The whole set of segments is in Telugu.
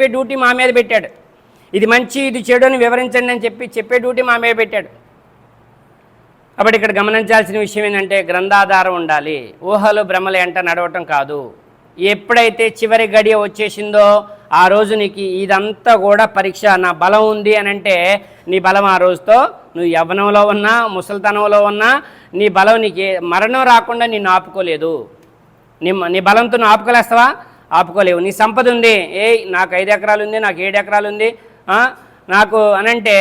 చెప్పే డ్యూటీ మా మీద పెట్టాడు. ఇది మంచి ఇది చెడు అని వివరించండి అని చెప్పే డ్యూటీ మా మీద పెట్టాడు. కాబట్టి ఇక్కడ గమనించాల్సిన విషయం ఏంటంటే గ్రంథాధారం ఉండాలి. ఊహలు భ్రమలు ఎంట నడవటం కాదు. ఎప్పుడైతే చివరి గడియ వచ్చేసిందో ఆ రోజు నీకు ఇదంతా కూడా పరీక్ష. నా బలం ఉంది అని అంటే నీ బలం ఆ రోజుతో, నువ్వు యవ్వనంలో ఉన్నా ముసలితనంలో ఉన్నా నీ బలం నీకు మరణం రాకుండా నిన్ను ఆపుకోలేదు. నీ బలంతో నువ్వు ఆపుకోలేస్తావా? ఆపుకోలేవు. నీ సంపద ఉంది, నాకు 5 ఎకరాలు ఉంది, నాకు 7 ఎకరాలు ఉంది నాకు అనంటే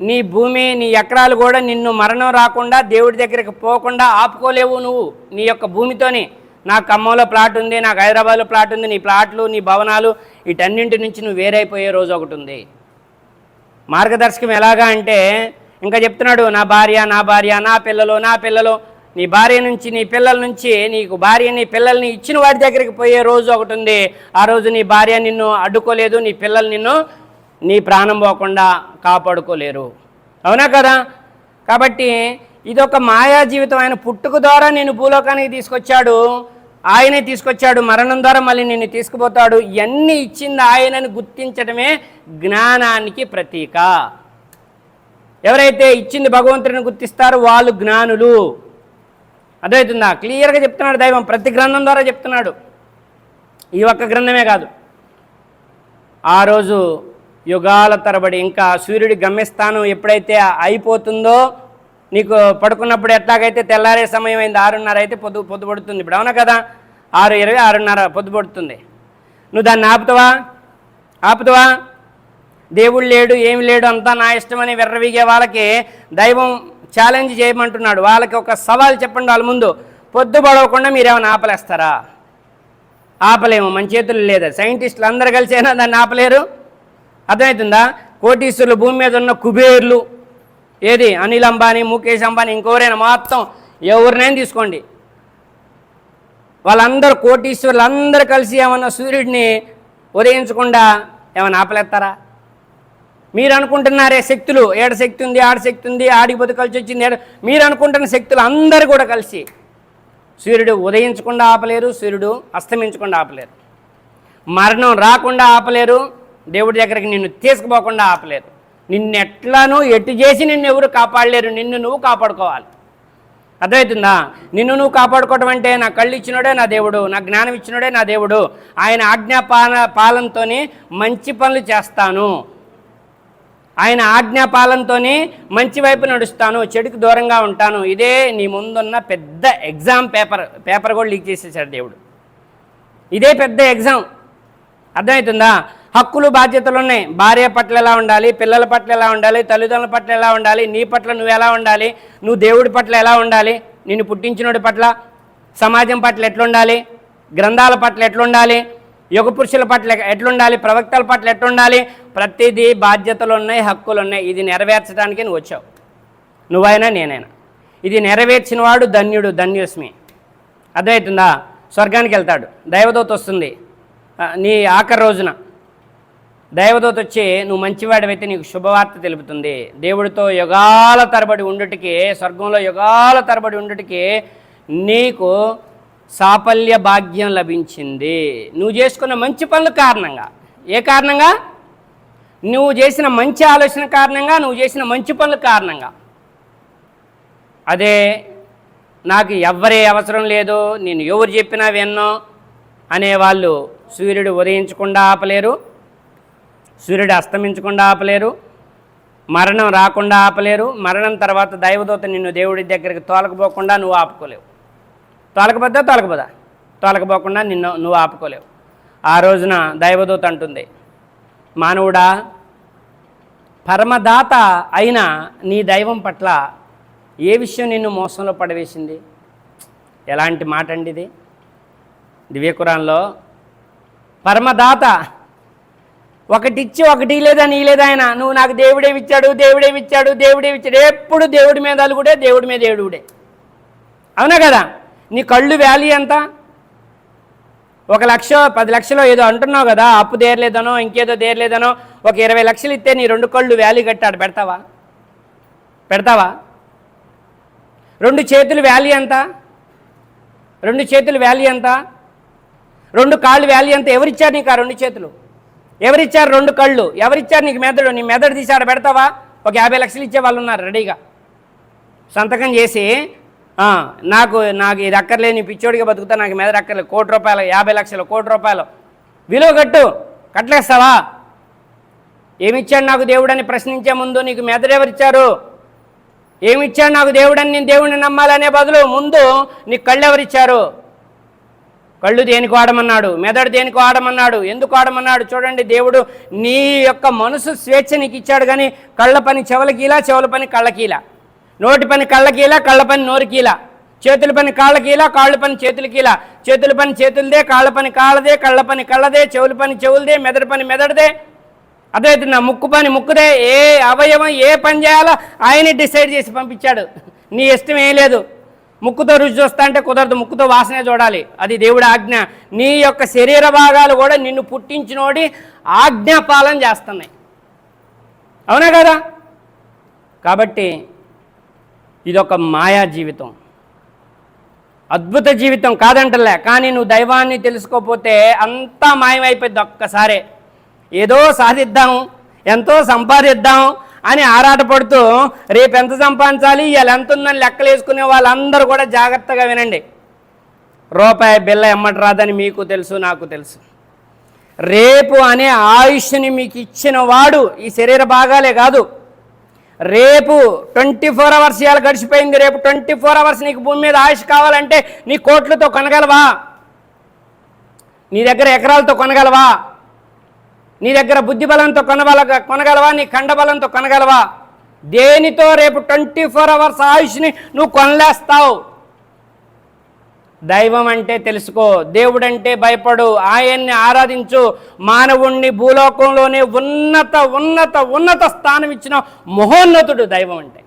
నీ భూమి నీ ఎకరాలు కూడా నిన్ను మరణం రాకుండా దేవుడి దగ్గరికి పోకుండా ఆపుకోలేవు నువ్వు నీ యొక్క భూమితోని. నాకు ఖమ్మంలో ప్లాట్ ఉంది, నాకు హైదరాబాద్లో ప్లాట్ ఉంది, నీ ప్లాట్లు నీ భవనాలు వీటన్నింటి నుంచి నువ్వు వేరైపోయే రోజు ఒకటి ఉంది. మార్గదర్శకం ఎలాగా అంటే ఇంకా చెప్తున్నాడు, నా భార్య నా పిల్లలు నీ భార్య నుంచి నీ పిల్లల నుంచి నీకు భార్యని పిల్లల్ని ఇచ్చిన వాడి దగ్గరికి పోయే రోజు ఒకటి ఉంది. ఆ రోజు నీ భార్య నిన్ను అడ్డుకోలేదు, నీ పిల్లలు నిన్ను నీ ప్రాణం పోకుండా కాపాడుకోలేరు. అవునా కదా? కాబట్టి ఇదొక మాయా జీవితం. ఆయన పుట్టుక ద్వారా నేను భూలోకానికి తీసుకొచ్చాడు, ఆయనే తీసుకొచ్చాడు. మరణం ద్వారా మళ్ళీ నిన్ను తీసుకుపోతాడు. ఇవన్నీ ఇచ్చింది ఆయనని గుర్తించడమే జ్ఞానానికి ప్రతీక. ఎవరైతే ఇచ్చింది భగవంతుడిని గుర్తిస్తారో వాళ్ళు జ్ఞానులు. అర్థమవుతుందా? క్లియర్గా చెప్తున్నాడు దైవం, ప్రతి గ్రంథం ద్వారా చెప్తున్నాడు. ఈ ఒక్క గ్రంథమే కాదు. ఆ రోజు యుగాల తరబడి ఇంకా సూర్యుడి గమ్యస్థానం ఎప్పుడైతే అయిపోతుందో, నీకు పడుకున్నప్పుడు ఎట్లాగైతే తెల్లారే సమయం అయింది 6:30 అయితే పొద్దు పడుతుంది. ఇప్పుడు అవునా కదా? 6:20 6:30 పొద్దు పడుతుంది. నువ్వు దాన్ని ఆపుతావా? దేవుడు లేడు, ఏమి లేడు, అంతా నా ఇష్టమని వెర్రవిగే వాళ్ళకి దైవం ఛాలెంజ్ చేయమంటున్నాడు. వాళ్ళకి ఒక సవాల్ చెప్పండి. వాళ్ళ ముందు పొద్దు పడవకుండా మీరేమైనా ఆపలేస్తారా? ఆపలేము, మన చేతులు లేదా. సైంటిస్టులు అందరు కలిసైనా దాన్ని ఆపలేరు. అర్థమవుతుందా? కోటీశ్వరులు, భూమి మీద ఉన్న కుబేర్లు, ఏది అనిల్ అంబానీ, ముఖేష్ అంబానీ, ఇంకెవరైనా మొత్తం ఎవరినైనా తీసుకోండి, వాళ్ళందరూ కోటీశ్వరులు అందరూ కలిసి ఏమన్నా సూర్యుడిని ఉదయించకుండా ఏమైనా ఆపలేస్తారా? మీరు అనుకుంటున్నారే శక్తులు, ఏడ శక్తి ఉంది, ఆడ శక్తి ఉంది, ఆడికి పొద్దు కలిసి వచ్చింది, మీరు అనుకుంటున్న శక్తులు అందరూ కూడా కలిసి సూర్యుడు ఉదయించకుండా ఆపలేరు, సూర్యుడు అస్తమించకుండా ఆపలేరు, మరణం రాకుండా ఆపలేరు, దేవుడి దగ్గరికి నిన్ను తీసుకుపోకుండా ఆపలేరు. నిన్ను ఎట్లానూ ఎటు చేసి నిన్ను ఎవరు కాపాడలేరు. నిన్ను నువ్వు కాపాడుకోవాలి. అర్థమవుతుందా? నిన్ను నువ్వు కాపాడుకోవటం అంటే నా కళ్ళు ఇచ్చినోడే నా దేవుడు, నా జ్ఞానం ఇచ్చినోడే నా దేవుడు, ఆయన ఆజ్ఞాపాలనతోనే మంచి పనులు చేస్తాను, ఆయన ఆజ్ఞాపాలనతోనే మంచి వైపు నడుస్తాను, చెడుకు దూరంగా ఉంటాను. ఇదే నీ ముందున్న పెద్ద ఎగ్జామ్ పేపర్ కూడా లీక్ చేసేసాడు దేవుడు. ఇదే పెద్ద ఎగ్జామ్. అర్థమవుతుందా? హక్కులు బాధ్యతలు ఉన్నాయి. భార్య పట్ల ఎలా ఉండాలి, పిల్లల పట్ల ఎలా ఉండాలి, తల్లిదండ్రుల పట్ల ఎలా ఉండాలి, నీ పట్ల నువ్వు ఎలా ఉండాలి, నువ్వు దేవుడి పట్ల ఎలా ఉండాలి, నిన్ను పుట్టించినోడి పట్ల, సమాజం పట్ల ఎట్లుండాలి, గ్రంథాల పట్ల ఎట్లుండాలి, యుగ పురుషుల పట్ల ఎట్లుండాలి, ప్రవక్తల పట్ల ఎట్లుండాలి, ప్రతిదీ బాధ్యతలు ఉన్నాయి, హక్కులు ఉన్నాయి. ఇది నెరవేర్చడానికి నువ్వు వచ్చావు, నువ్వైనా నేనైనా. ఇది నెరవేర్చిన వాడు ధన్యుడు, ధన్యోస్మి. అర్థమవుతుందా? స్వర్గానికి వెళ్తాడు. దైవదూత వస్తుంది నీ ఆఖరి రోజున. దైవదూత వచ్చి నువ్వు మంచివాడివైతే నీకు శుభవార్త తెలుపుతుంది. దేవుడితో యుగాల తరబడి ఉండుటికి, స్వర్గంలో యుగాల తరబడి ఉండుటికి నీకు సాఫల్య భాగ్యం లభించింది. నువ్వు చేసుకున్న మంచి పనుల కారణంగా. ఏ కారణంగా? నువ్వు చేసిన మంచి ఆలోచన కారణంగా, నువ్వు చేసిన మంచి పనుల కారణంగా. అదే నాకు ఎవ్వరే అవసరం లేదు, నేను ఎవరు చెప్పినా విన్నో అనేవాళ్ళు సూర్యుడు ఉదయించకుండా ఆపలేరు, సూర్యుడు అస్తమించకుండా ఆపలేరు, మరణం రాకుండా ఆపలేరు, మరణం తర్వాత దైవదూత నిన్ను దేవుడి దగ్గరికి తోలకపోకుండా నువ్వు ఆపుకోలేవు. తోలకపోకుండా నువ్వు ఆపుకోలేవు. ఆ రోజున దైవదూత అంటుంది, మానవుడా, పరమదాత అయిన నీ దైవం పట్ల ఏ విషయం నిన్ను మోసంలో పడవేసింది? ఎలాంటి మాట అండి ఇది? దివ్య ఖురాన్లో పరమదాత ఒకటిచ్చి ఒకటి లేదా నీ లేదా ఆయన, నువ్వు నాకు దేవుడేమిచ్చాడు, ఎప్పుడు దేవుడి మీద అలుగుడే, దేవుడి మీద ఏడుగుడే. అవునా కదా? నీ కళ్ళు వ్యాలీ ఎంత? 1 లక్ష 10 లక్షలో ఏదో అంటున్నావు కదా, అప్పు దేరలేదనో ఇంకేదో దేరలేదనో, ఒక 20 లక్షలు ఇస్తే నీ 2 కళ్ళు వ్యాలీ కట్టాడు, పెడతావా? 2 చేతులు వ్యాలీ ఎంత? 2 చేతులు వ్యాలీ ఎంత? 2 కాళ్ళు వ్యాలీ ఎంత? ఎవరిచ్చారు నీకు ఆ 2 చేతులు? ఎవరిచ్చారు 2 కళ్ళు? ఎవరిచ్చారు నీకు మెదడు? నీ మెదడు తీసి ఆడ పెడతావా? ఒక 50 లక్షలు ఇచ్చే వాళ్ళు ఉన్నారు రెడీగా సంతకం చేసి, నాకు ఇది అక్కర్లేని పిచ్చోడిగా బతుకుతా, నాకు మెదడు అక్కర్లేదు, ₹1,00,00,000 50 లక్షలు ₹1,00,00,000 విలువ కట్టలేస్తావా? ఏమిచ్చాడు నాకు దేవుడని ప్రశ్నించే ముందు నీకు మెదడు ఎవరిచ్చారు? ఏమిచ్చాడు నాకు దేవుడని నేను దేవుడిని నమ్మాలనే బదులు ముందు నీకు కళ్ళు ఎవరిచ్చారు? కళ్ళు దేనికి వాడమన్నాడు? మెదడు దేనికి వాడమన్నాడు? ఎందుకు వాడమన్నాడు? చూడండి, దేవుడు నీ యొక్క మనసు స్వేచ్ఛ నీకు ఇచ్చాడు, కానీ కళ్ళ పని చెవులకీలా, చెవుల పని కళ్ళకీలా, నోటి పని కళ్ళకీలా, కళ్ళ పని నోరుకీలా, చేతుల పని కాళ్ళకీలా, కాళ్ళ పని చేతులకీలా, చేతుల పని చేతులదే, కాళ్ళ పని కాళ్ళదే, కళ్ళ పని కళ్ళదే, చెవుల పని చెవులదే, మెదడు పని మెదడుదే. అర్థమవుతుందా? ముక్కు పని ముక్కుదే. ఏ అవయవం ఏ పని చేయాలో ఆయనే డిసైడ్ చేసి పంపించాడు. నీ ఇష్టం ఏం లేదు. ముక్కుతో రుచి చూస్తా అంటే కుదరదు, ముక్కుతో వాసనే చూడాలి, అది దేవుడి ఆజ్ఞ. నీ యొక్క శరీర భాగాలు కూడా నిన్ను పుట్టించినోడి ఆజ్ఞాపాలన చేస్తున్నాయి, అవునా కదా? కాబట్టి ఇదొక మాయా జీవితం, అద్భుత జీవితం కాదంటలే. కానీ నువ్వు దైవాన్ని తెలుసుకోకపోతే అంతా మాయమైపోయింది. ఒక్కసారే ఏదో సాధిద్దాం, ఎంతో సంపాదిద్దాం అని ఆరాటపడుతూ రేపు ఎంత సంపాదించాలి, ఇవాళ ఎంత ఉందని లెక్కలు వేసుకునే వాళ్ళందరూ కూడా జాగ్రత్తగా వినండి. రూపాయి బిల్ల ఎమ్మటి రాదని మీకు తెలుసు, నాకు తెలుసు. రేపు అనే ఆయుష్ని మీకు ఇచ్చిన వాడు ఈ శరీర భాగాలే కాదు. రేపు 24 అవర్స్ ఇవాళ గడిచిపోయింది, రేపు 24 అవర్స్ నీకు భూమి మీద ఆయుష్ కావాలంటే నీ కోట్లతో కొనగలవా? నీ దగ్గర ఎకరాలతో కొనగలవా? నీ దగ్గర బుద్ధి బలంతో కొనగలవా? నీ ఖండబలంతో కొనగలవా? దేనితో రేపు 24 అవర్స్ ఆయుష్ని నువ్వు కొనలేస్తావు? దైవం అంటే తెలుసుకో, దేవుడంటే భయపడు, ఆయన్ని ఆరాధించు. మానవుణ్ణి భూలోకంలోనే ఉన్నత ఉన్నత ఉన్నత స్థానం ఇచ్చిన మహోన్నతుడు దైవం అంటే.